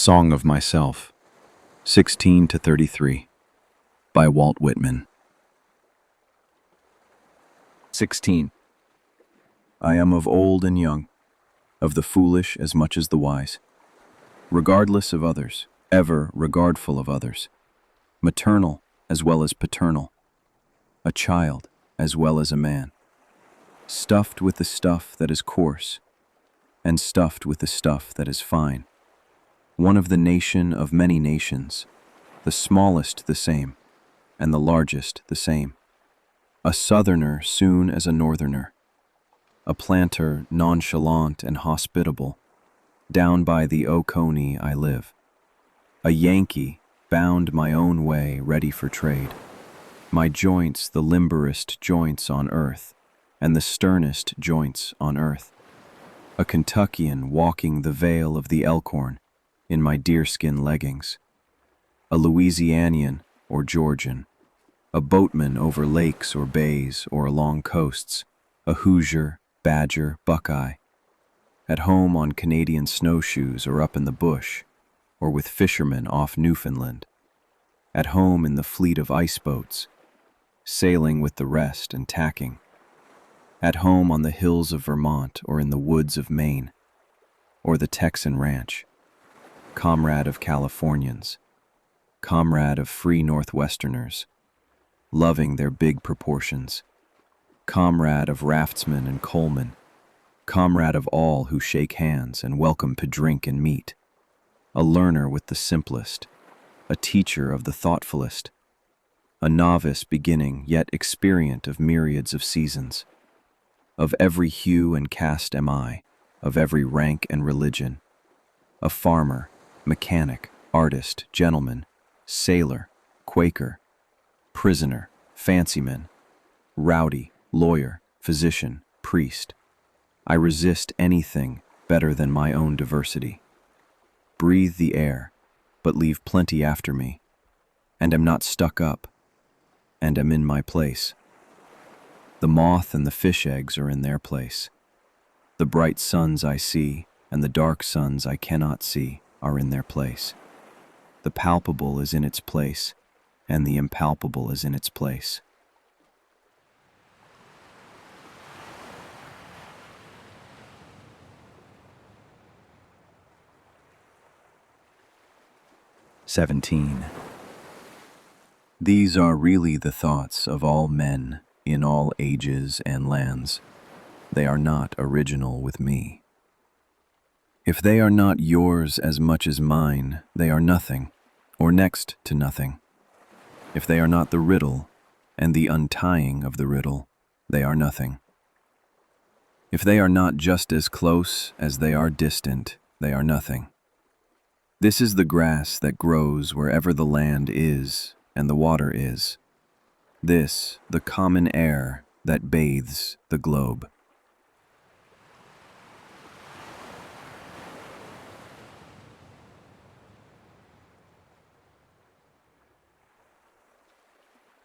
Song of Myself, 16 to 33, by Walt Whitman. 16. I am of old and young, of the foolish as much as the wise, regardless of others, ever regardful of others, maternal as well as paternal, a child as well as a man, stuffed with the stuff that is coarse, and stuffed with the stuff that is fine, one of the nation of many nations, the smallest the same, and the largest the same, a southerner soon as a northerner, a planter nonchalant and hospitable, down by the Oconee I live, a Yankee bound my own way ready for trade, my joints the limberest joints on earth, and the sternest joints on earth, a Kentuckian walking the vale of the Elkhorn in my deerskin leggings, a Louisianian or Georgian, a boatman over lakes or bays or along coasts, a Hoosier, Badger, Buckeye, at home on Canadian snowshoes or up in the bush, or with fishermen off Newfoundland, at home in the fleet of ice boats, sailing with the rest and tacking, at home on the hills of Vermont or in the woods of Maine, or the Texan ranch, comrade of Californians, comrade of free Northwesterners, loving their big proportions, comrade of raftsmen and coalmen, comrade of all who shake hands and welcome to drink and meat, a learner with the simplest, a teacher of the thoughtfulest, a novice beginning yet experient of myriads of seasons. Of every hue and caste am I, of every rank and religion, a farmer, mechanic, artist, gentleman, sailor, Quaker, prisoner, fancyman, rowdy, lawyer, physician, priest. I resist anything better than my own diversity. Breathe the air, but leave plenty after me, and am not stuck up, and am in my place. The moth and the fish eggs are in their place. The bright suns I see and the dark suns I cannot see are in their place. The palpable is in its place, and the impalpable is in its place. "17. These are really the thoughts of all men in all ages and lands. They are not original with me. If they are not yours as much as mine, they are nothing, or next to nothing. If they are not the riddle, and the untying of the riddle, they are nothing. If they are not just as close as they are distant, they are nothing. This is the grass that grows wherever the land is and the water is. This, the common air that bathes the globe."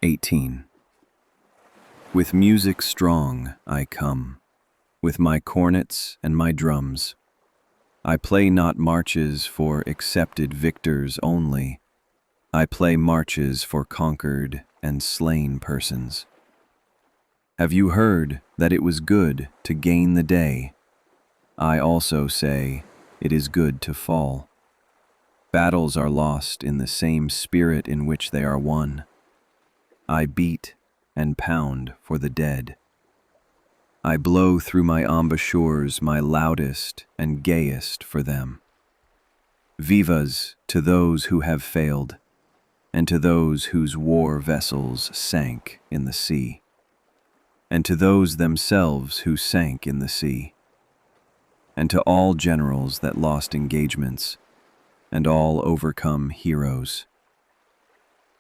18. With music strong I come, with my cornets and my drums. I play not marches for accepted victors only. I play marches for conquered and slain persons. Have you heard that it was good to gain the day? I also say it is good to fall. Battles are lost in the same spirit in which they are won. I beat and pound for the dead. I blow through my embouchures my loudest and gayest for them. Vivas to those who have failed, and to those whose war vessels sank in the sea, and to those themselves who sank in the sea, and to all generals that lost engagements, and all overcome heroes,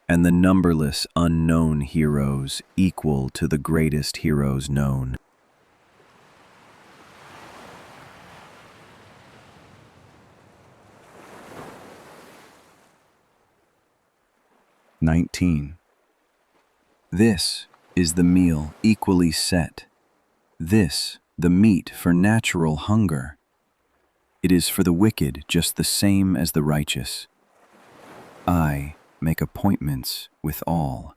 and the numberless unknown heroes equal to the greatest heroes known. "19. This is the meal equally set, this the meat for natural hunger. It is for the wicked just the same as the righteous. I make appointments with all.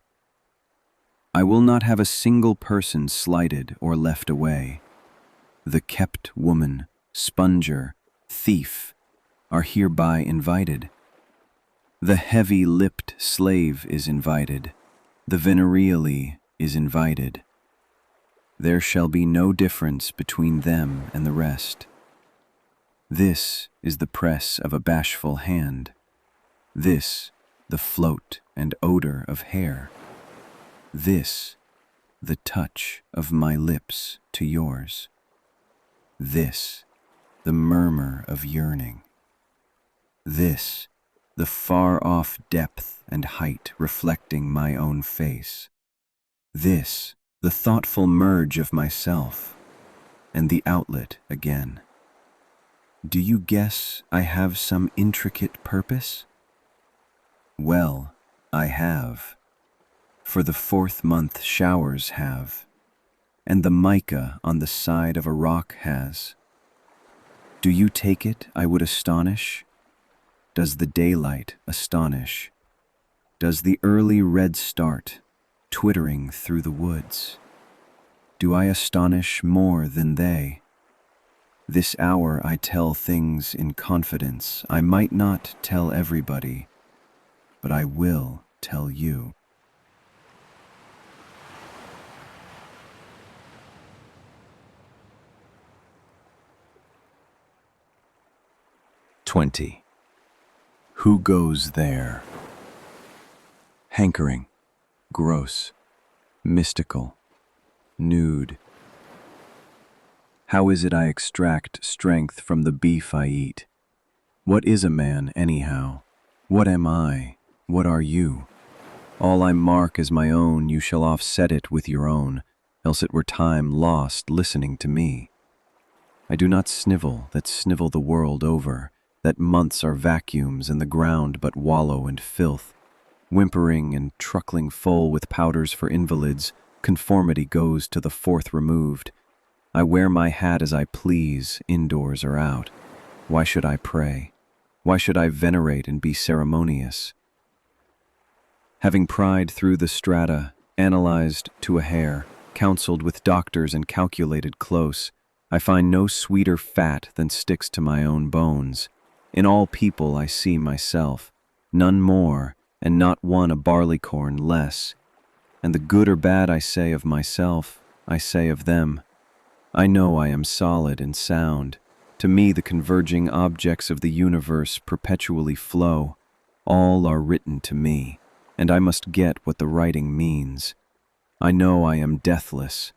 I will not have a single person slighted or left away. The kept woman, sponger, thief are hereby invited. The heavy-lipped slave is invited. The venereally is invited. There shall be no difference between them and the rest. This is the press of a bashful hand. This, the float and odor of hair. This, the touch of my lips to yours. This, the murmur of yearning. This, the far-off depth and height reflecting my own face. This, the thoughtful merge of myself, and the outlet again. Do you guess I have some intricate purpose? Well, I have. For the 4th month showers have, and the mica on the side of a rock has. Do you take it, I would astonish? Does the daylight astonish? Does the early red start, twittering through the woods? Do I astonish more than they? This hour I tell things in confidence I might not tell everybody, but I will tell you. "20. Who goes there?" Hankering, gross, mystical, nude. How is it I extract strength from the beef I eat? What is a man, anyhow? What am I? What are you? All I mark as my own, you shall offset it with your own, else it were time lost listening to me. I do not snivel that snivel the world over, that months are vacuums and the ground but wallow and filth. Whimpering and truckling full with powders for invalids, conformity goes to the 4th removed. I wear my hat as I please, indoors or out. Why should I pray? Why should I venerate and be ceremonious? Having pried through the strata, analyzed to a hair, counseled with doctors and calculated close, I find no sweeter fat than sticks to my own bones. In all people I see myself, none more, and not one a barleycorn less. And the good or bad I say of myself, I say of them. I know I am solid and sound. To me the converging objects of the universe perpetually flow. All are written to me, and I must get what the writing means. I know I am deathless.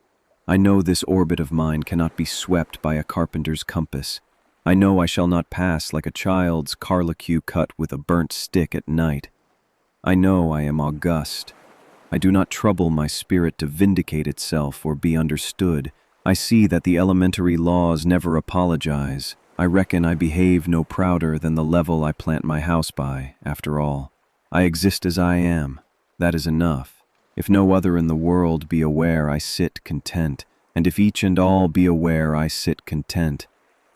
I know this orbit of mine cannot be swept by a carpenter's compass. I know I shall not pass like a child's carlicue cut with a burnt stick at night. I know I am august. I do not trouble my spirit to vindicate itself or be understood. I see that the elementary laws never apologize. I reckon I behave no prouder than the level I plant my house by, after all. I exist as I am. That is enough. If no other in the world be aware, I sit content. And if each and all be aware, I sit content.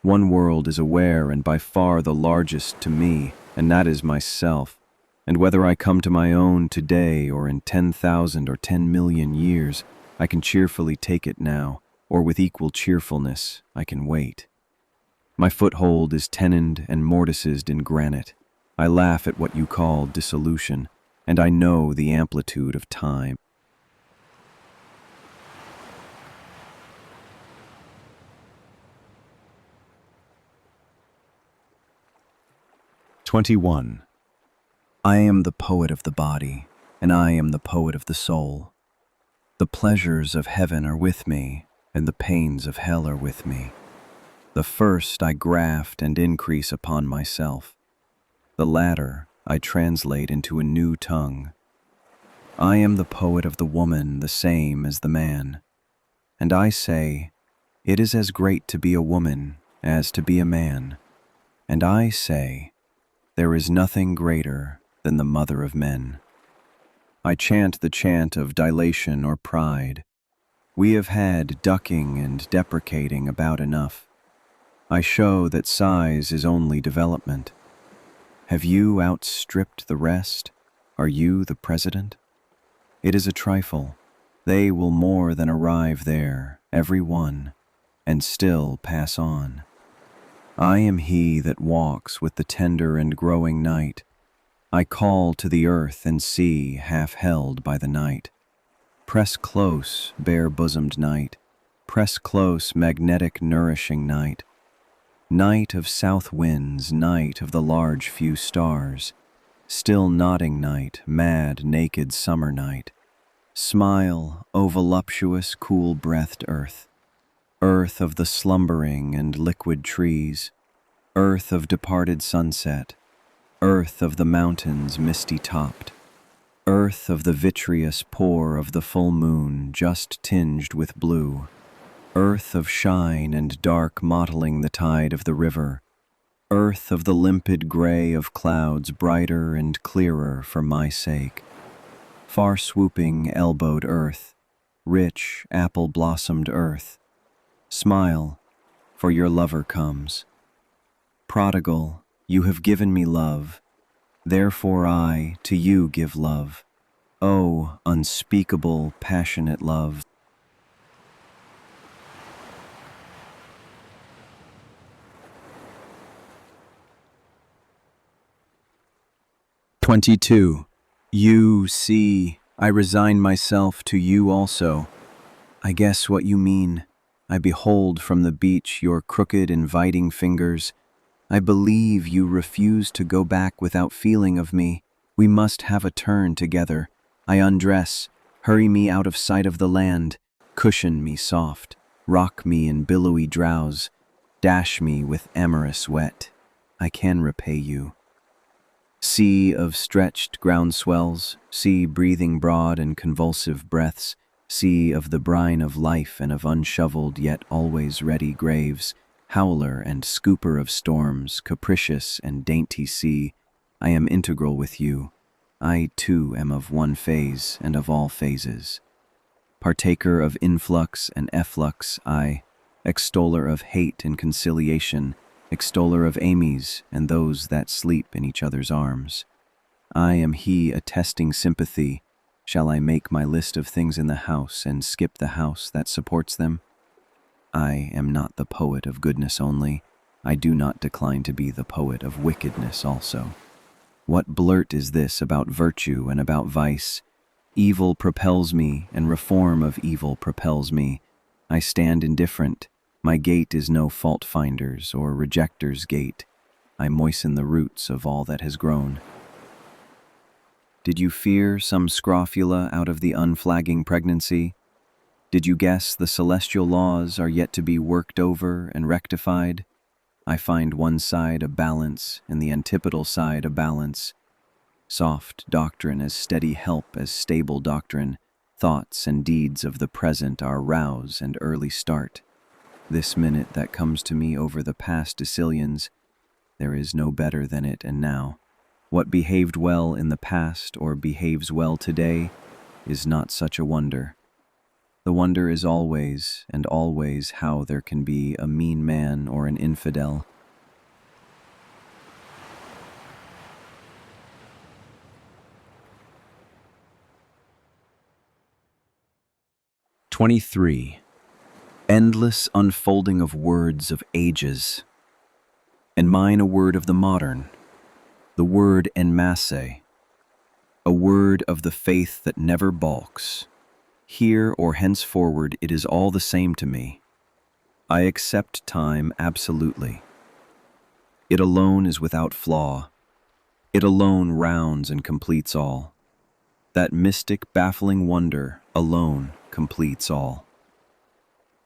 One world is aware, and by far the largest to me, and that is myself. And whether I come to my own today or in 10,000 or 10 million years, I can cheerfully take it now, or with equal cheerfulness I can wait. My foothold is tenoned and mortised in granite. I laugh at what you call dissolution, and I know the amplitude of time. "21. I am the poet of the body, and I am the poet of the soul. The pleasures of heaven are with me, and the pains of hell are with me. The first I graft and increase upon myself. The latter I translate into a new tongue. I am the poet of the woman, the same as the man. And I say, it is as great to be a woman as to be a man. And I say, there is nothing greater than the mother of men. I chant the chant of dilation or pride. We have had ducking and deprecating about enough. I show that size is only development. Have you outstripped the rest? Are you the president? It is a trifle. They will more than arrive there, every one, and still pass on. I am he that walks with the tender and growing night. I call to the earth and sea half held by the night. Press close, bare-bosomed night. Press close, magnetic, nourishing night. Night of south winds, night of the large few stars. Still nodding night, mad, naked summer night. Smile, O voluptuous, cool-breathed earth. Earth of the slumbering and liquid trees. Earth of departed sunset. Earth of the mountains misty-topped. Earth of the vitreous pour of the full moon just tinged with blue. Earth of shine and dark mottling the tide of the river. Earth of the limpid gray of clouds brighter and clearer for my sake. Far swooping elbowed earth, rich apple-blossomed earth. Smile, for your lover comes. Prodigal, you have given me love, therefore I to you give love. Oh, unspeakable, passionate love. "22. You see, I resign myself to you also. I guess what you mean. I behold from the beach your crooked, inviting fingers. I believe you refuse to go back without feeling of me. We must have a turn together. I undress, hurry me out of sight of the land, cushion me soft, rock me in billowy drowse, dash me with amorous wet. I can repay you. Sea of stretched ground swells, sea breathing broad and convulsive breaths, sea of the brine of life and of unshoveled yet always ready graves, howler and scooper of storms, capricious and dainty sea, I am integral with you. I too am of one phase and of all phases. Partaker of influx and efflux, I, extoller of hate and conciliation, extoller of Amy's and those that sleep in each other's arms. I am he attesting sympathy. Shall I make my list of things in the house and skip the house that supports them? I am not the poet of goodness only. I do not decline to be the poet of wickedness also. What blurt is this about virtue and about vice? Evil propels me, and reform of evil propels me. I stand indifferent. My gait is no fault-finder's or rejecter's gait. I moisten the roots of all that has grown. Did you fear some scrofula out of the unflagging pregnancy? Did you guess the celestial laws are yet to be worked over and rectified? I find one side a balance and the antipodal side a balance. Soft doctrine as steady help as stable doctrine. Thoughts and deeds of the present are rouse and early start. This minute that comes to me over the past decillions, there is no better than it and now. What behaved well in the past or behaves well today is not such a wonder. The wonder is always and always how there can be a mean man or an infidel. "23. Endless unfolding of words of ages, and mine a word of the modern, the word en masse, a word of the faith that never balks. Here or henceforward it is all the same to me. I accept time absolutely. It alone is without flaw. It alone rounds and completes all. That mystic, baffling wonder alone completes all.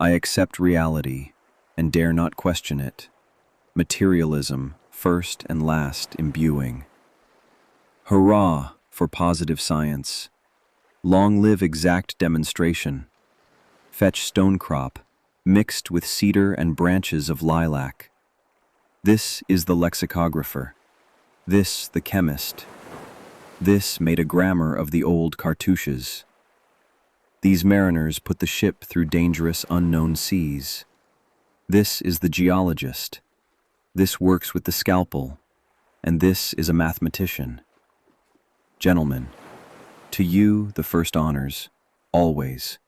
I accept reality and dare not question it. Materialism, first and last imbuing. Hurrah for positive science. Long live exact demonstration. Fetch stonecrop, mixed with cedar and branches of lilac. This is the lexicographer. This the chemist. This made a grammar of the old cartouches. These mariners put the ship through dangerous unknown seas. This is the geologist. This works with the scalpel, and this is a mathematician. Gentlemen, to you the first honors, always.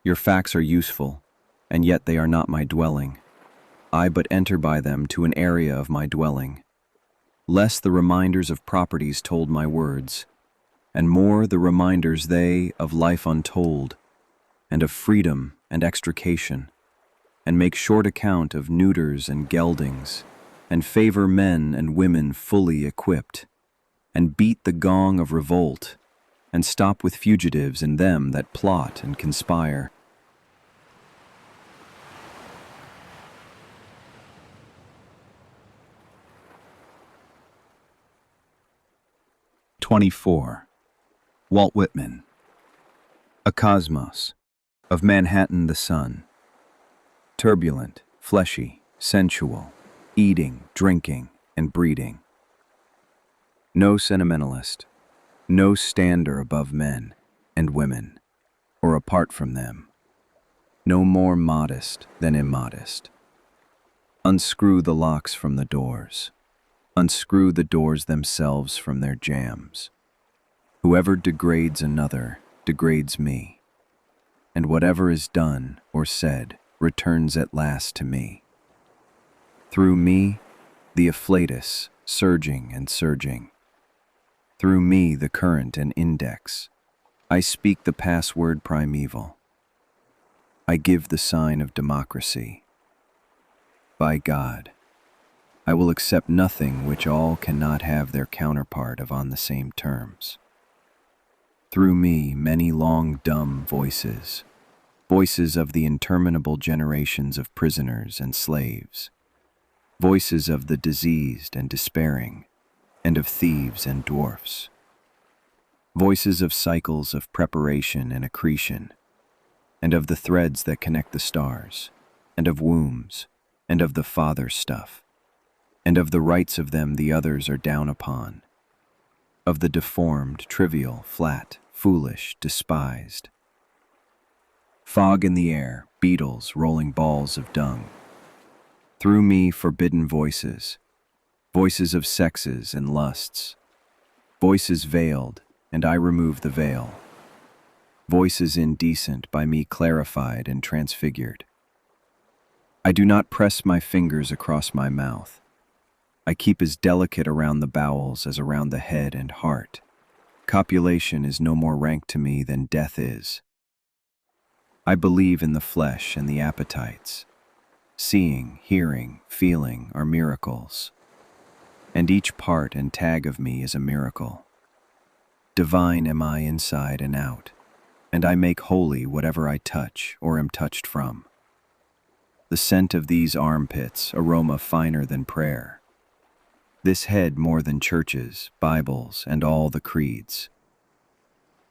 Your facts are useful, and yet they are not my dwelling. I but enter by them to an area of my dwelling. Less the reminders of properties told my words, and more the reminders they of life untold, and of freedom and extrication, and make short account of neuters and geldings, and favor men and women fully equipped, and beat the gong of revolt, and stop with fugitives and them that plot and conspire. Walt Whitman. A kosmos, of Manhattan the sun. Turbulent, fleshy, sensual, eating, drinking, and breeding. No sentimentalist, no stander above men and women, or apart from them. No more modest than immodest. Unscrew the locks from the doors. Unscrew the doors themselves from their jambs. Whoever degrades another degrades me, and whatever is done or said returns at last to me. Through me, the afflatus, surging and surging. Through me, the current and index. I speak the password primeval. I give the sign of democracy. By God, I will accept nothing which all cannot have their counterpart of on the same terms. Through me, many long dumb voices, voices of the interminable generations of prisoners and slaves, voices of the diseased and despairing, and of thieves and dwarfs, voices of cycles of preparation and accretion, and of the threads that connect the stars, and of wombs, and of the father stuff, and of the rights of them the others are down upon, of the deformed, trivial, flat, foolish, despised. Fog in the air, beetles rolling balls of dung. Through me forbidden voices, voices of sexes and lusts, voices veiled, and I remove the veil, voices indecent by me clarified and transfigured. I do not press my fingers across my mouth. I keep as delicate around the bowels as around the head and heart. Copulation is no more rank to me than death is. I believe in the flesh and the appetites. Seeing, hearing, feeling are miracles, and each part and tag of me is a miracle. Divine am I inside and out, and I make holy whatever I touch or am touched from. The scent of these armpits, aroma finer than prayer. This head more than churches, Bibles, and all the creeds.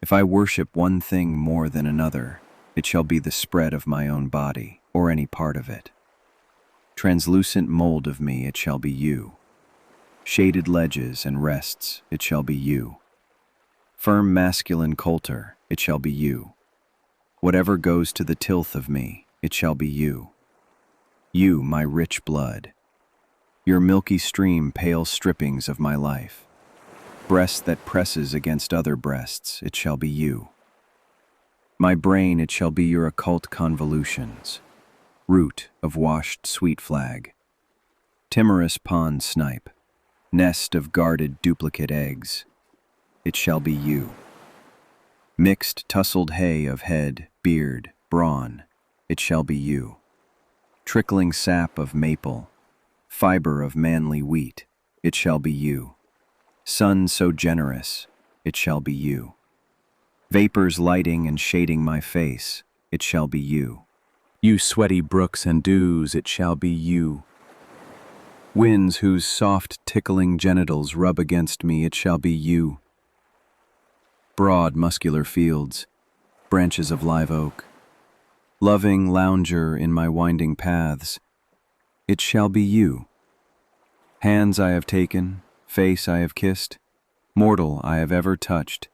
If I worship one thing more than another, it shall be the spread of my own body, or any part of it. Translucent mold of me, it shall be you. Shaded ledges and rests, it shall be you. Firm masculine coulter, it shall be you. Whatever goes to the tilth of me, it shall be you. You, my rich blood. Your milky stream, pale strippings of my life. Breast that presses against other breasts, it shall be you. My brain, it shall be your occult convolutions. Root of washed sweet flag. Timorous pond snipe. Nest of guarded duplicate eggs. It shall be you. Mixed tousled hay of head, beard, brawn. It shall be you. Trickling sap of maple. Fiber of manly wheat, it shall be you. Sun so generous, it shall be you. Vapors lighting and shading my face, it shall be you. You sweaty brooks and dews, it shall be you. Winds whose soft tickling genitals rub against me, it shall be you. Broad muscular fields, branches of live oak. Loving lounger in my winding paths, it shall be you. Hands I have taken, face I have kissed, mortal I have ever touched,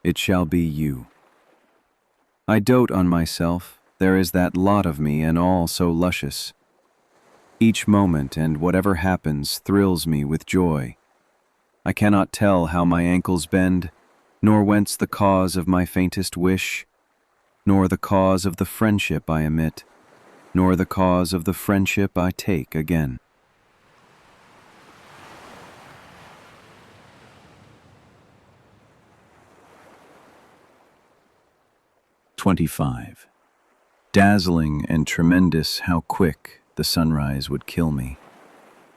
it shall be you. I dote on myself, there is that lot of me and all so luscious, Each moment and whatever happens thrills me with joy. I cannot tell how my ankles bend, nor whence the cause of my faintest wish, nor the cause of the friendship I emit, nor the cause of the friendship I take again. "25. Dazzling and tremendous, how quick the sunrise would kill me,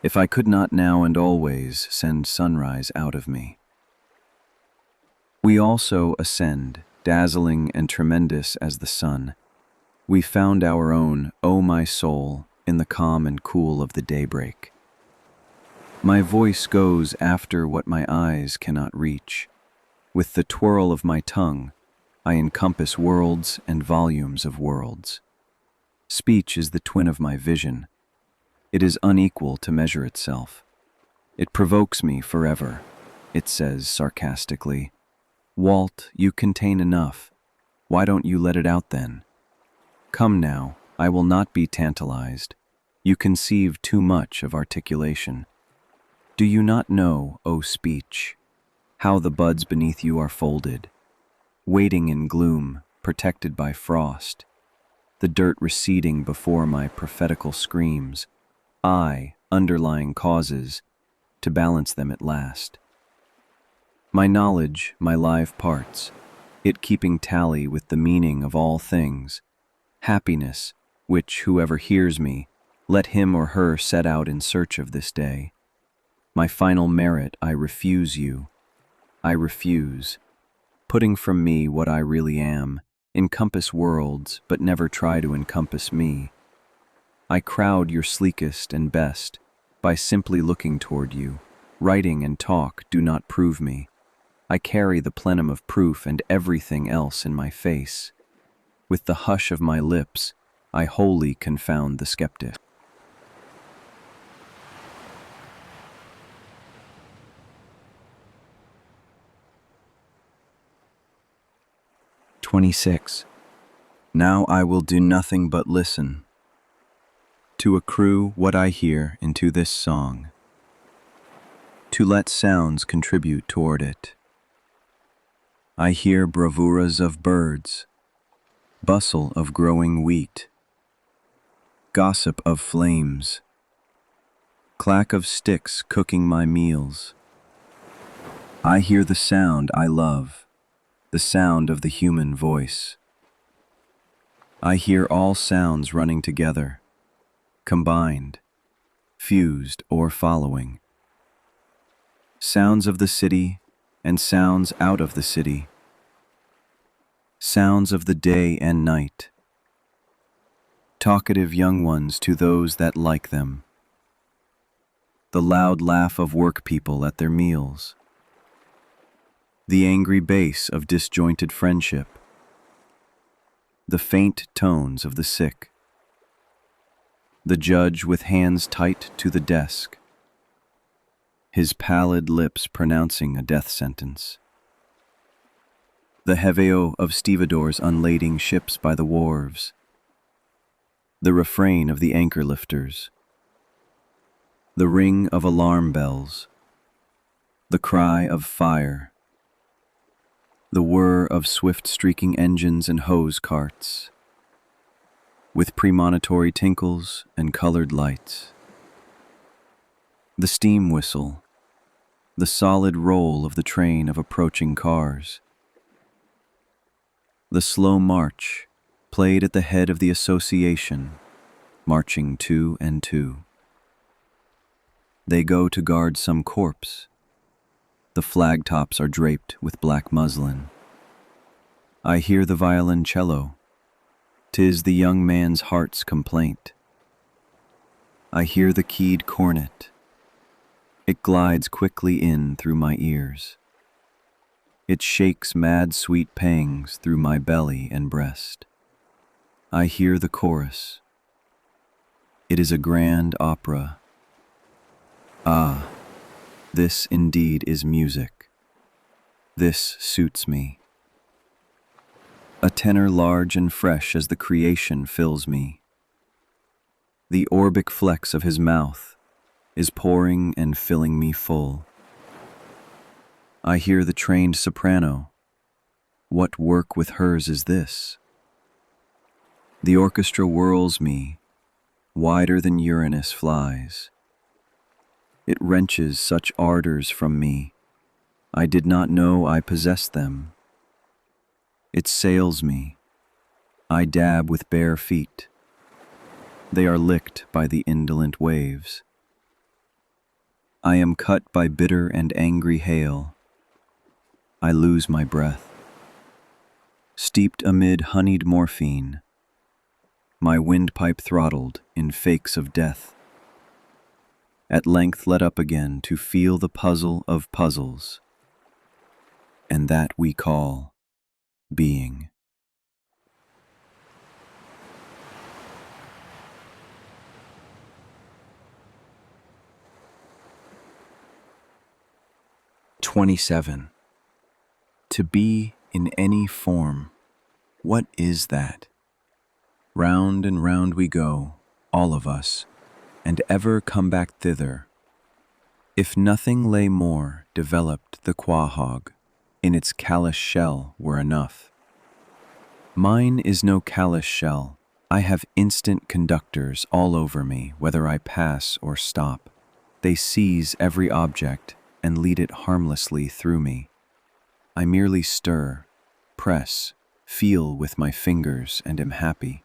if I could not now and always send sunrise out of me. We also ascend, dazzling and tremendous as the sun. We found our own, O my soul, in the calm and cool of the daybreak. My voice goes after what my eyes cannot reach. With the twirl of my tongue, I encompass worlds and volumes of worlds. Speech is the twin of my vision. It is unequal to measure itself. It provokes me forever. It says sarcastically, 'Walt, you contain enough. Why don't you let it out then? Come now, I will not be tantalized. You conceive too much of articulation. Do you not know, O speech, how the buds beneath you are folded, waiting in gloom, protected by frost, the dirt receding before my prophetical screams, I, underlying causes, to balance them at last. My knowledge, my live parts, it keeping tally with the meaning of all things, happiness, which whoever hears me, let him or her set out in search of this day. My final merit, I refuse you. I refuse. Putting from me what I really am, encompass worlds, but never try to encompass me. I crowd your sleekest and best by simply looking toward you. Writing and talk do not prove me. I carry the plenum of proof and everything else in my face. With the hush of my lips, I wholly confound the skeptic. "26. Now I will do nothing but listen, to accrue what I hear into this song, to let sounds contribute toward it. I hear bravuras of birds, bustle of growing wheat, gossip of flames, clack of sticks cooking my meals. I hear the sound I love, the sound of the human voice. I hear all sounds running together, combined, fused or following. Sounds of the city and sounds out of the city. Sounds of the day and night. Talkative young ones to those that like them. The loud laugh of work people at their meals. The angry bass of disjointed friendship. The faint tones of the sick. The judge with hands tight to the desk, his pallid lips pronouncing a death sentence. The heveo of stevedores unlading ships by the wharves. The refrain of the anchor lifters. The ring of alarm bells. The cry of fire. The whir of swift streaking engines and hose carts, with premonitory tinkles and colored lights. The steam whistle, the solid roll of the train of approaching cars. The slow march, played at the head of the association, marching two and two. They go to guard some corpse. The flag tops are draped with black muslin. I hear the violoncello. 'Tis the young man's heart's complaint. I hear the keyed cornet. It glides quickly in through my ears. It shakes mad sweet pangs through my belly and breast. I hear the chorus. It is a grand opera. Ah, this indeed is music. This suits me. A tenor large and fresh as the creation fills me. The orbic flex of his mouth is pouring and filling me full. I hear the trained soprano. What work with hers is this? The orchestra whirls me, wider than Uranus flies. It wrenches such ardors from me, I did not know I possessed them. It sails me, I dab with bare feet. They are licked by the indolent waves. I am cut by bitter and angry hail. I lose my breath. Steeped amid honeyed morphine, my windpipe throttled in fakes of death. At length let up again to feel the puzzle of puzzles, and that we call being. "27. To be in any form, what is that? Round and round we go, all of us, and ever come back thither. If nothing lay more developed the quahog, in its callous shell were enough. Mine is no callous shell. I have instant conductors all over me, whether I pass or stop. They seize every object and lead it harmlessly through me. I merely stir, press, feel with my fingers and am happy.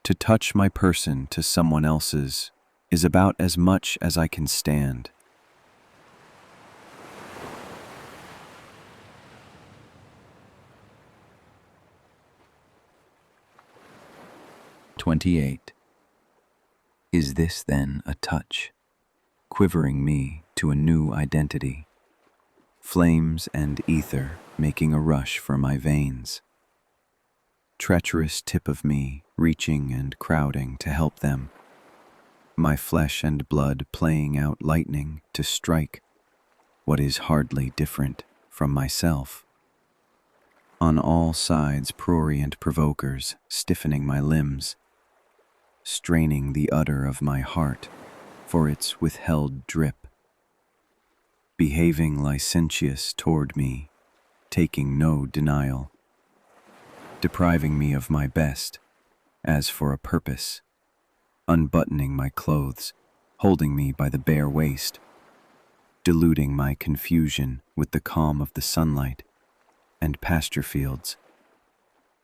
To touch my person to someone else's is about as much as I can stand. "28. Is this then a touch, quivering me to a new identity? Flames and ether making a rush for my veins. Treacherous tip of me reaching and crowding to help them. My flesh and blood playing out lightning to strike what is hardly different from myself. On all sides prurient provokers stiffening my limbs, straining the udder of my heart for its withheld drip. Behaving licentious toward me, taking no denial. Depriving me of my best, as for a purpose. Unbuttoning my clothes, holding me by the bare waist. Diluting my confusion with the calm of the sunlight and pasture fields.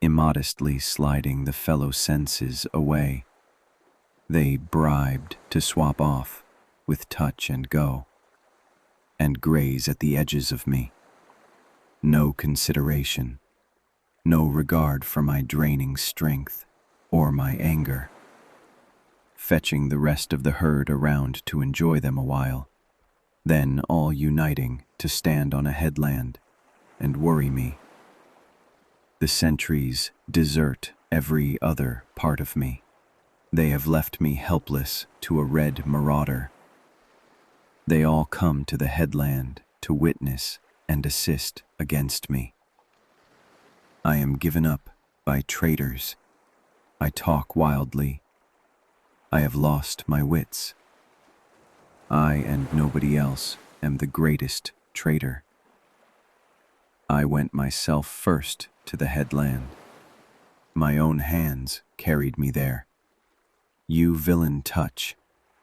Immodestly sliding the fellow senses away. They bribed to swap off with touch and go, and graze at the edges of me. No consideration, no regard for my draining strength or my anger. Fetching the rest of the herd around to enjoy them a while, then all uniting to stand on a headland and worry me. The sentries desert every other part of me. They have left me helpless to a red marauder. They all come to the headland to witness and assist against me. I am given up by traitors. I talk wildly. I have lost my wits. I and nobody else am the greatest traitor. I went myself first to the headland. My own hands carried me there. You villain touch,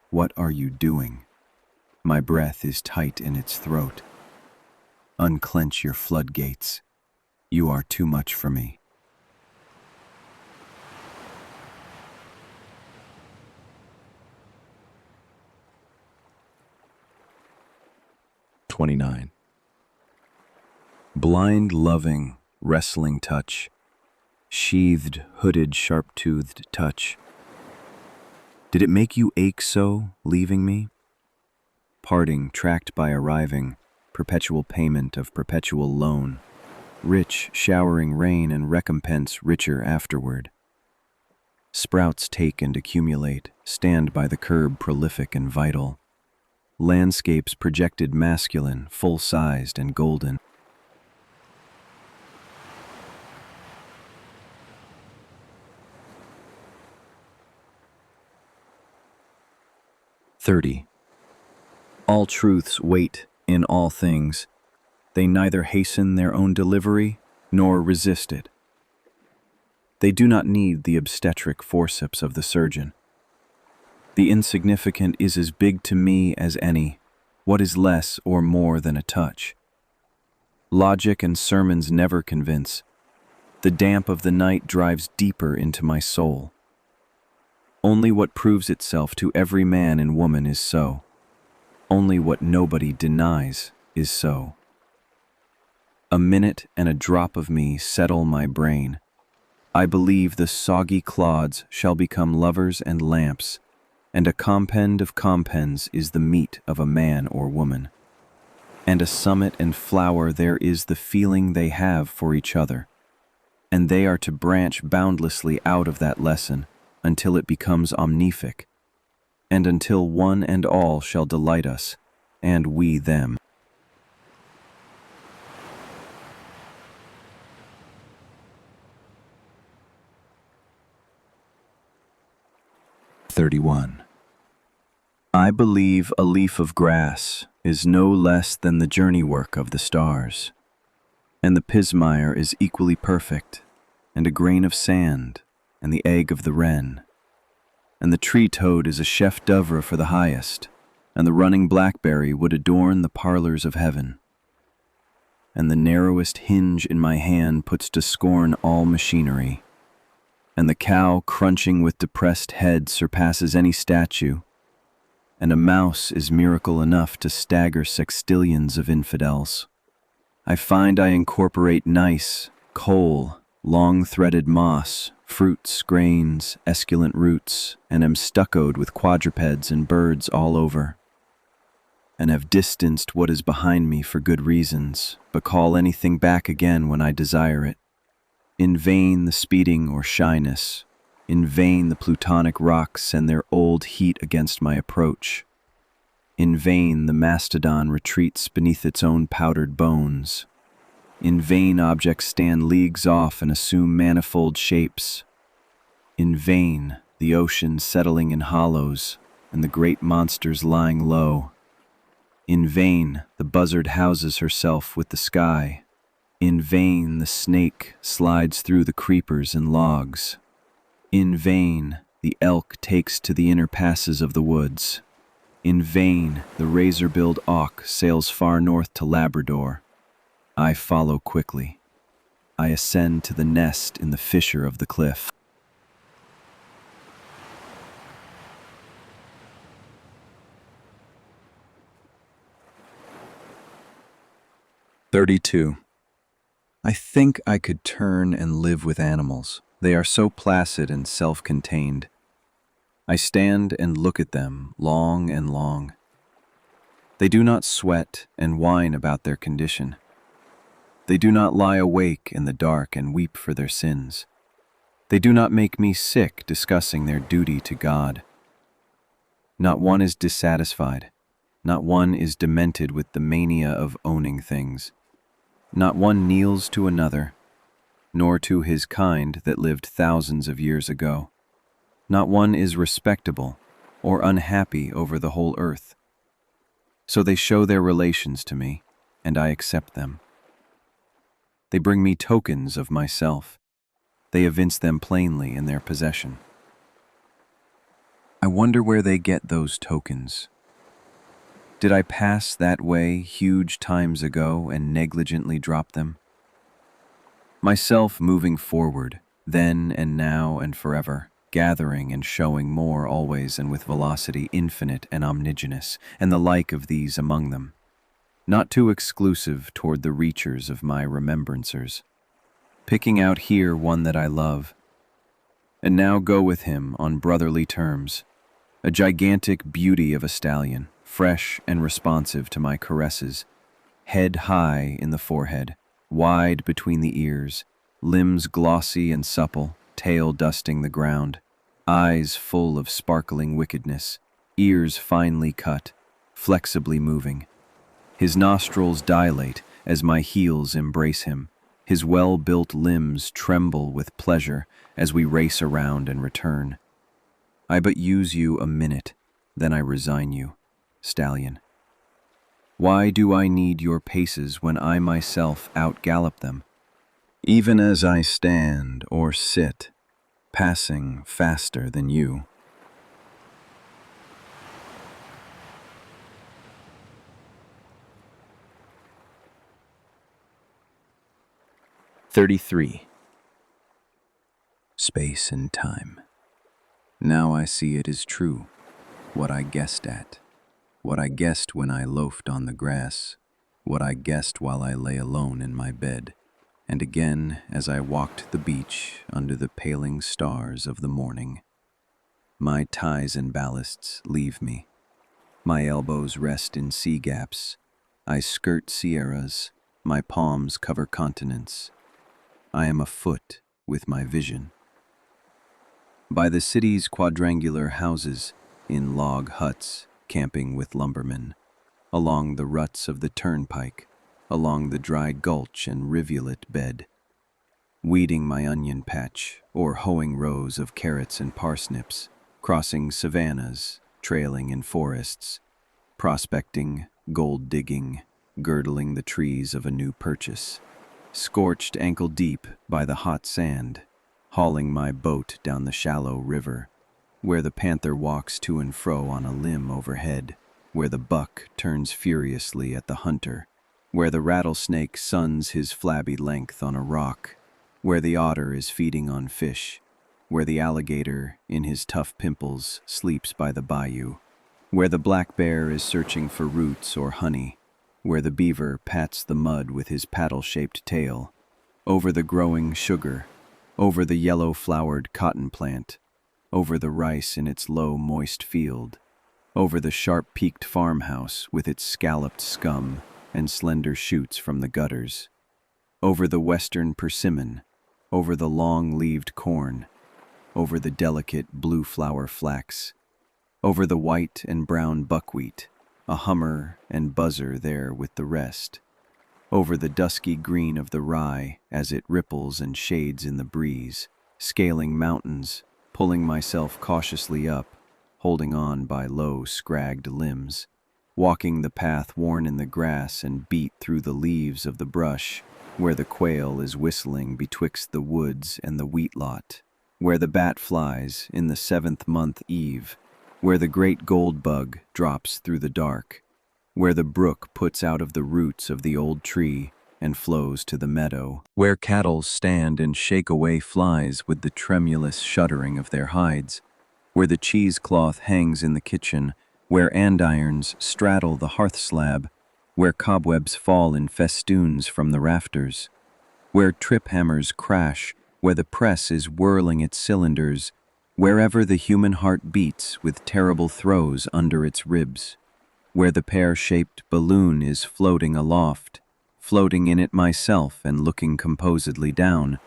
what are you doing? My breath is tight in its throat. Unclench your floodgates. You are too much for me. "29. Blind loving, wrestling touch, sheathed, hooded, sharp-toothed touch. Did it make you ache so, leaving me? Parting, tracked by arriving, perpetual payment of perpetual loan, rich, showering rain and recompense richer afterward. Sprouts take and accumulate, stand by the curb prolific and vital. Landscapes projected masculine, full-sized and golden. 30. All truths wait in all things. They neither hasten their own delivery nor resist it. They do not need the obstetric forceps of the surgeon. The insignificant is as big to me as any. What is less or more than a touch? Logic and sermons never convince. The damp of the night drives deeper into my soul. Only what proves itself to every man and woman is so. Only what nobody denies is so. A minute and a drop of me settle my brain. I believe the soggy clods shall become lovers and lamps, and a compend of compends is the meat of a man or woman. And a summit and flower there is the feeling they have for each other, and they are to branch boundlessly out of that lesson until it becomes omnific, and until one and all shall delight us, and we them. I believe a leaf of grass is no less than the journey work of the stars, and the pismire is equally perfect, and a grain of sand, and the egg of the wren, and the tree toad is a chef d'oeuvre for the highest, and the running blackberry would adorn the parlors of heaven, and the narrowest hinge in my hand puts to scorn all machinery, and the cow crunching with depressed head surpasses any statue, and a mouse is miracle enough to stagger sextillions of infidels. I find I incorporate gneiss, coal, long-threaded moss, fruits, grains, esculent roots, and am stuccoed with quadrupeds and birds all over, and have distanced what is behind me for good reasons, but call anything back again when I desire it. In vain the speeding or shyness, in vain the plutonic rocks send their old heat against my approach. In vain the mastodon retreats beneath its own powdered bones. In vain objects stand leagues off and assume manifold shapes. In vain the ocean settling in hollows and the great monsters lying low. In vain the buzzard houses herself with the sky. In vain the snake slides through the creepers and logs. In vain the elk takes to the inner passes of the woods. In vain the razor-billed auk sails far north to Labrador. I follow quickly. I ascend to the nest in the fissure of the cliff. I think I could turn and live with animals. They are so placid and self-contained. I stand and look at them long and long. They do not sweat and whine about their condition. They do not lie awake in the dark and weep for their sins. They do not make me sick discussing their duty to God. Not one is dissatisfied. Not one is demented with the mania of owning things. Not one kneels to another, nor to his kind that lived thousands of years ago. Not one is respectable or unhappy over the whole earth. So they show their relations to me, and I accept them. They bring me tokens of myself. They evince them plainly in their possession. I wonder where they get those tokens. Did I pass that way huge times ago and negligently drop them? Myself moving forward, then and now and forever, gathering and showing more always and with velocity infinite and omnigenous, and the like of these among them, not too exclusive toward the reachers of my remembrancers, picking out here one that I love, and now go with him on brotherly terms, a gigantic beauty of a stallion, fresh and responsive to my caresses, head high in the forehead, wide between the ears, limbs glossy and supple, tail dusting the ground, eyes full of sparkling wickedness, ears finely cut, flexibly moving. His nostrils dilate as my heels embrace him. His well-built limbs tremble with pleasure as we race around and return. I but use you a minute, then I resign you, stallion. Why do I need your paces when I myself outgallop them? Even as I stand or sit, passing faster than you. 33. Space and time. Now I see it is true, what I guessed at, what I guessed when I loafed on the grass, what I guessed while I lay alone in my bed, and again as I walked the beach under the paling stars of the morning. My ties and ballasts leave me. My elbows rest in sea gaps. I skirt sierras. My palms cover continents. I am afoot with my vision. By the city's quadrangular houses, in log huts, camping with lumbermen, along the ruts of the turnpike, along the dry gulch and rivulet bed, weeding my onion patch or hoeing rows of carrots and parsnips, crossing savannas, trailing in forests, prospecting, gold digging, girdling the trees of a new purchase, scorched ankle deep by the hot sand, hauling my boat down the shallow river, where the panther walks to and fro on a limb overhead, where the buck turns furiously at the hunter, where the rattlesnake suns his flabby length on a rock, where the otter is feeding on fish, where the alligator, in his tough pimples, sleeps by the bayou, where the black bear is searching for roots or honey, where the beaver pats the mud with his paddle-shaped tail, over the growing sugar, over the yellow-flowered cotton plant, over the rice in its low, moist field, over the sharp-peaked farmhouse with its scalloped scum and slender shoots from the gutters, over the western persimmon, over the long-leaved corn, over the delicate blue-flower flax, over the white and brown buckwheat, a hummer and buzzer there with the rest, over the dusky green of the rye as it ripples and shades in the breeze, scaling mountains, pulling myself cautiously up, holding on by low, scragged limbs, walking the path worn in the grass and beat through the leaves of the brush, where the quail is whistling betwixt the woods and the wheat lot, where the bat flies in the 7th-month eve, where the great gold bug drops through the dark, where the brook puts out of the roots of the old tree and flows to the meadow, where cattle stand and shake away flies with the tremulous shuddering of their hides, where the cheesecloth hangs in the kitchen, where andirons straddle the hearth slab, where cobwebs fall in festoons from the rafters, where trip hammers crash, where the press is whirling its cylinders, wherever the human heart beats with terrible throes under its ribs, where the pear-shaped balloon is floating aloft, floating in it myself and looking composedly down,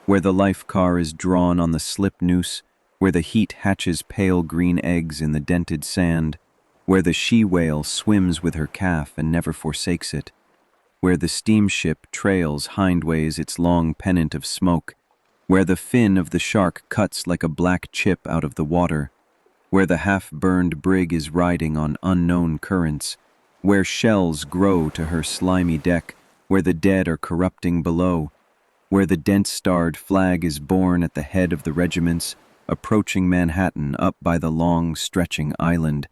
where the life car is drawn on the slip noose, where the heat hatches pale green eggs in the dented sand, where the she-whale swims with her calf and never forsakes it, where the steamship trails hindways its long pennant of smoke, where the fin of the shark cuts like a black chip out of the water, where the half-burned brig is riding on unknown currents, where shells grow to her slimy deck, where the dead are corrupting below, where the dent-starred flag is borne at the head of the regiments, approaching Manhattan up by the long, stretching island,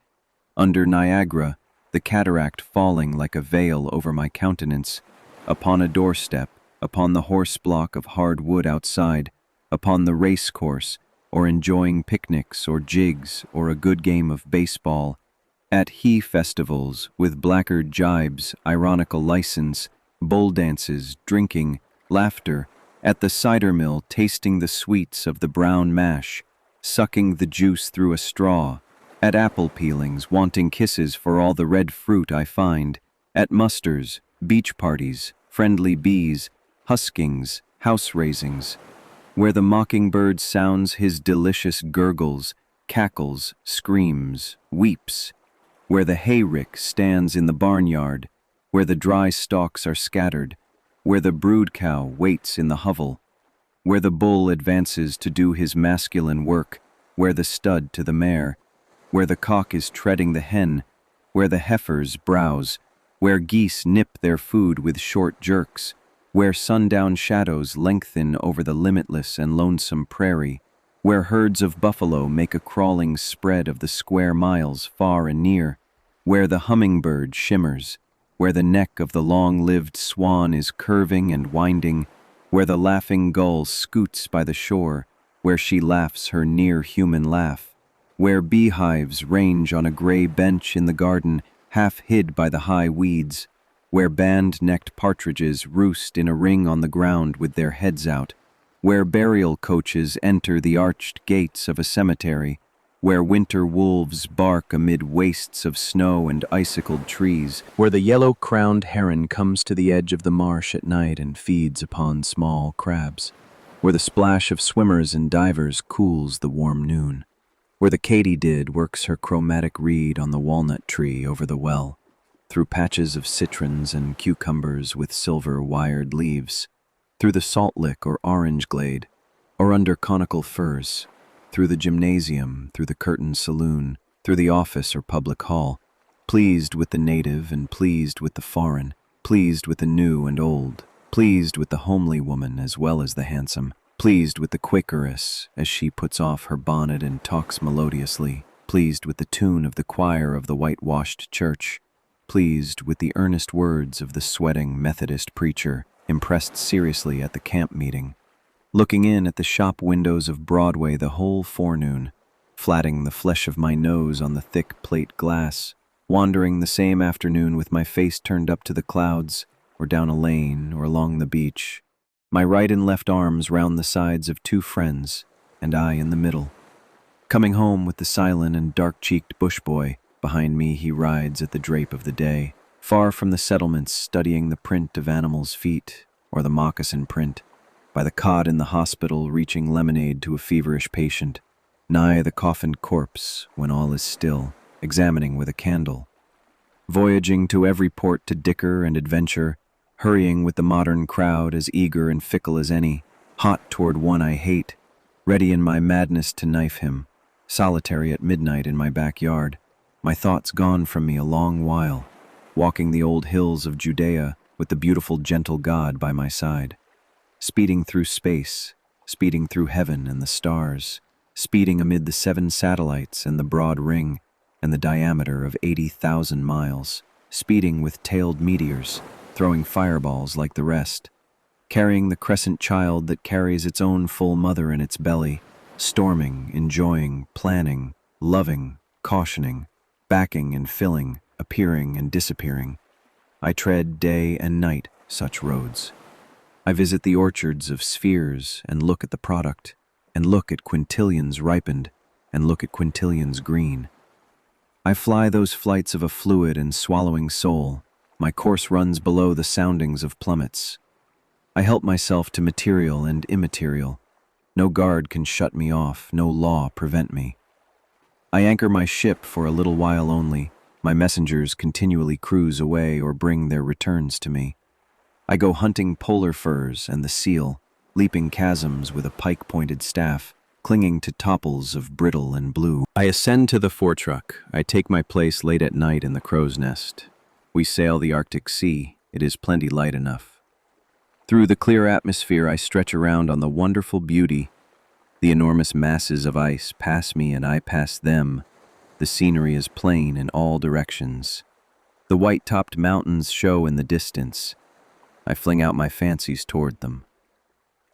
under Niagara, the cataract falling like a veil over my countenance, upon a doorstep, upon the horse block of hard wood outside, upon the race course, or enjoying picnics or jigs or a good game of baseball, at he festivals with blackguard jibes, ironical license, bull dances, drinking, laughter, at the cider mill tasting the sweets of the brown mash, sucking the juice through a straw, at apple peelings wanting kisses for all the red fruit I find, at musters, beach parties, friendly bees, huskings, house raisings, where the mockingbird sounds his delicious gurgles, cackles, screams, weeps, where the hayrick stands in the barnyard, where the dry stalks are scattered, where the brood cow waits in the hovel, where the bull advances to do his masculine work, where the stud to the mare, where the cock is treading the hen, where the heifers browse, where geese nip their food with short jerks, where sundown shadows lengthen over the limitless and lonesome prairie, where herds of buffalo make a crawling spread of the square miles far and near, where the hummingbird shimmers, where the neck of the long-lived swan is curving and winding, where the laughing gull scoots by the shore, where she laughs her near-human laugh, where beehives range on a gray bench in the garden, half hid by the high weeds, where band-necked partridges roost in a ring on the ground with their heads out, where burial coaches enter the arched gates of a cemetery, where winter wolves bark amid wastes of snow and icicled trees, where the yellow-crowned heron comes to the edge of the marsh at night and feeds upon small crabs, where the splash of swimmers and divers cools the warm noon, where the katydid works her chromatic reed on the walnut tree over the well, through patches of citrons and cucumbers with silver-wired leaves, through the salt lick or orange glade, or under conical firs, through the gymnasium, through the curtained saloon, through the office or public hall, pleased with the native and pleased with the foreign, pleased with the new and old, pleased with the homely woman as well as the handsome, pleased with the Quakeress as she puts off her bonnet and talks melodiously, pleased with the tune of the choir of the whitewashed church, pleased with the earnest words of the sweating Methodist preacher, impressed seriously at the camp meeting, looking in at the shop windows of Broadway the whole forenoon, flatting the flesh of my nose on the thick plate glass, wandering the same afternoon with my face turned up to the clouds, or down a lane, or along the beach, my right and left arms round the sides of two friends, and I in the middle. Coming home with the silent and dark-cheeked bush boy, behind me he rides at the drape of the day, far from the settlements studying the print of animals' feet, or the moccasin print, by the cot in the hospital reaching lemonade to a feverish patient, nigh the coffined corpse when all is still, examining with a candle, voyaging to every port to dicker and adventure, hurrying with the modern crowd as eager and fickle as any, hot toward one I hate, ready in my madness to knife him, solitary at midnight in my backyard, my thoughts gone from me a long while, walking the old hills of Judea with the beautiful gentle God by my side, speeding through space, speeding through heaven and the stars, speeding amid the 7 satellites and the broad ring and the diameter of 80,000 miles, speeding with tailed meteors, throwing fireballs like the rest, carrying the crescent child that carries its own full mother in its belly, storming, enjoying, planning, loving, cautioning, backing and filling, appearing and disappearing. I tread day and night such roads. I visit the orchards of spheres and look at the product, and look at quintillions ripened, and look at quintillions green. I fly those flights of a fluid and swallowing soul. My course runs below the soundings of plummets. I help myself to material and immaterial. No guard can shut me off, no law prevent me. I anchor my ship for a little while only. My messengers continually cruise away or bring their returns to me. I go hunting polar furs and the seal, leaping chasms with a pike-pointed staff, clinging to topples of brittle and blue. I ascend to the foretruck. I take my place late at night in the crow's nest. We sail the Arctic Sea. It is plenty light enough. Through the clear atmosphere I stretch around on the wonderful beauty. The enormous masses of ice pass me and I pass them. The scenery is plain in all directions. The white-topped mountains show in the distance. I fling out my fancies toward them.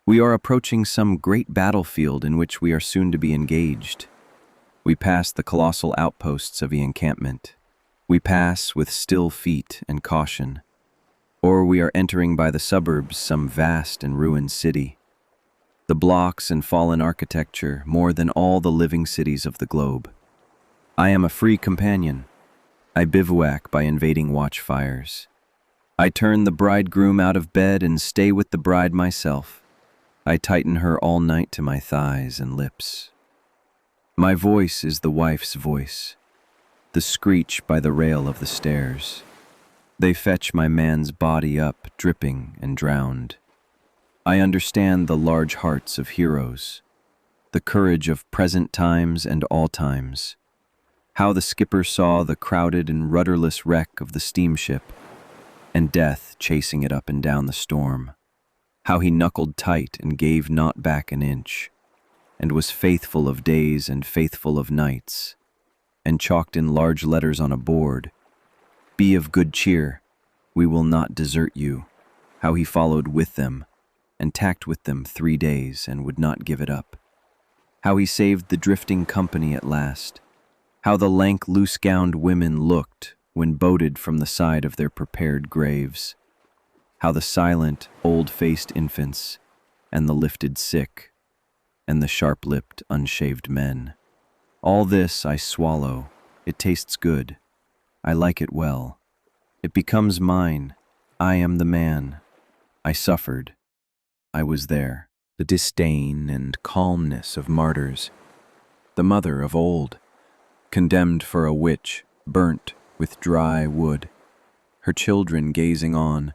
We are approaching some great battlefield in which we are soon to be engaged. We pass the colossal outposts of the encampment. We pass with still feet and caution. Or we are entering by the suburbs some vast and ruined city. The blocks and fallen architecture more than all the living cities of the globe. I am a free companion. I bivouac by invading watchfires. I turn the bridegroom out of bed and stay with the bride myself. I tighten her all night to my thighs and lips. My voice is the wife's voice, the screech by the rail of the stairs. They fetch my man's body up, dripping and drowned. I understand the large hearts of heroes, the courage of present times and all times. How the skipper saw the crowded and rudderless wreck of the steamship, and death chasing it up and down the storm. How he knuckled tight and gave not back an inch, and was faithful of days and faithful of nights, and chalked in large letters on a board, "Be of good cheer, we will not desert you." How he followed with them, and tacked with them 3 days, and would not give it up. How he saved the drifting company at last. How the lank, loose-gowned women looked when boated from the side of their prepared graves. How the silent, old-faced infants, and the lifted sick, and the sharp-lipped, unshaved men. All this I swallow. It tastes good. I like it well. It becomes mine. I am the man. I suffered. I was there. The disdain and calmness of martyrs. The mother of old, condemned for a witch, burnt with dry wood, her children gazing on.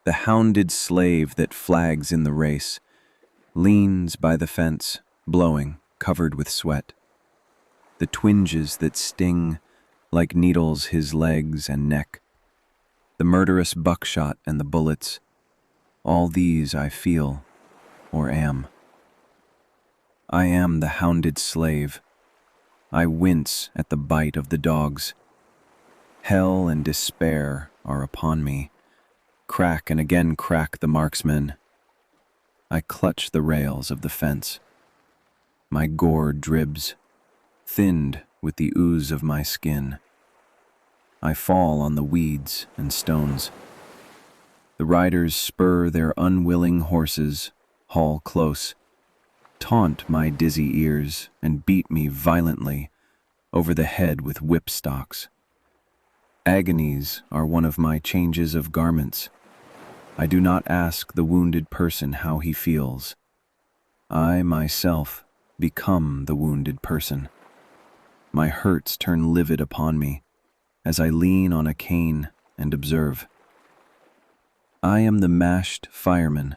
The hounded slave that flags in the race, leans by the fence, blowing, covered with sweat. The twinges that sting like needles his legs and neck. The murderous buckshot and the bullets, all these I feel, or am. I am the hounded slave. I wince at the bite of the dogs. Hell and despair are upon me. Crack and again crack the marksmen. I clutch the rails of the fence. My gore dribs, thinned with the ooze of my skin. I fall on the weeds and stones. The riders spur their unwilling horses, haul close, taunt my dizzy ears, and beat me violently over the head with whipstocks. Agonies are one of my changes of garments. I do not ask the wounded person how he feels. I, myself, become the wounded person. My hurts turn livid upon me as I lean on a cane and observe. I am the mashed fireman,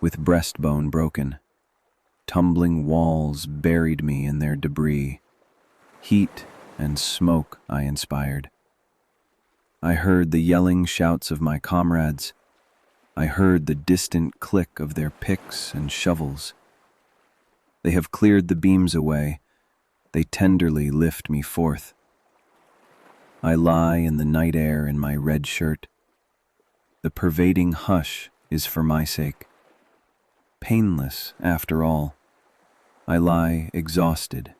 with breastbone broken. Tumbling walls buried me in their debris. Heat and smoke I inspired. I heard the yelling shouts of my comrades. I heard the distant click of their picks and shovels. They have cleared the beams away. They tenderly lift me forth. I lie in the night air in my red shirt. The pervading hush is for my sake. Painless, after all. I lie exhausted,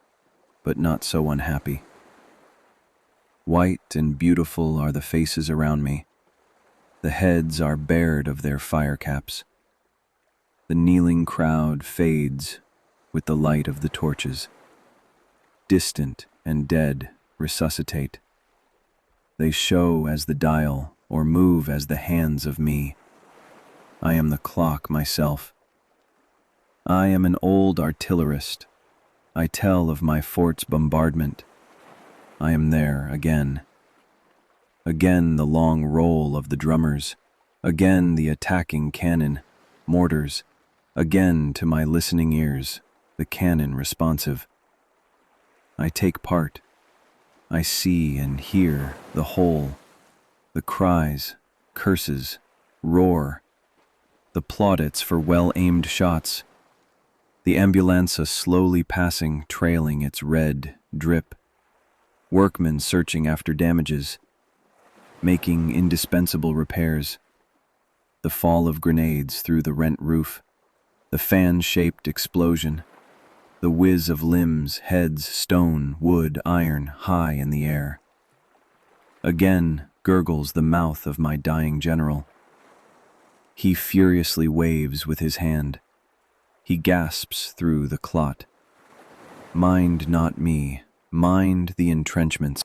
but not so unhappy. White and beautiful are the faces around me. The heads are bared of their fire caps. The kneeling crowd fades with the light of the torches. Distant and dead resuscitate. They show as the dial or move as the hands of me. I am the clock myself. I am an old artillerist. I tell of my fort's bombardment. I am there again. Again the long roll of the drummers. Again the attacking cannon, mortars. Again to my listening ears, the cannon responsive. I take part. I see and hear the whole. The cries, curses, roar. The plaudits for well-aimed shots. The ambulanza slowly passing, trailing its red drip. Workmen searching after damages, making indispensable repairs. The fall of grenades through the rent roof. The fan-shaped explosion. The whiz of limbs, heads, stone, wood, iron, high in the air. Again gurgles the mouth of my dying general. He furiously waves with his hand. He gasps through the clot. Mind not me, mind the entrenchments.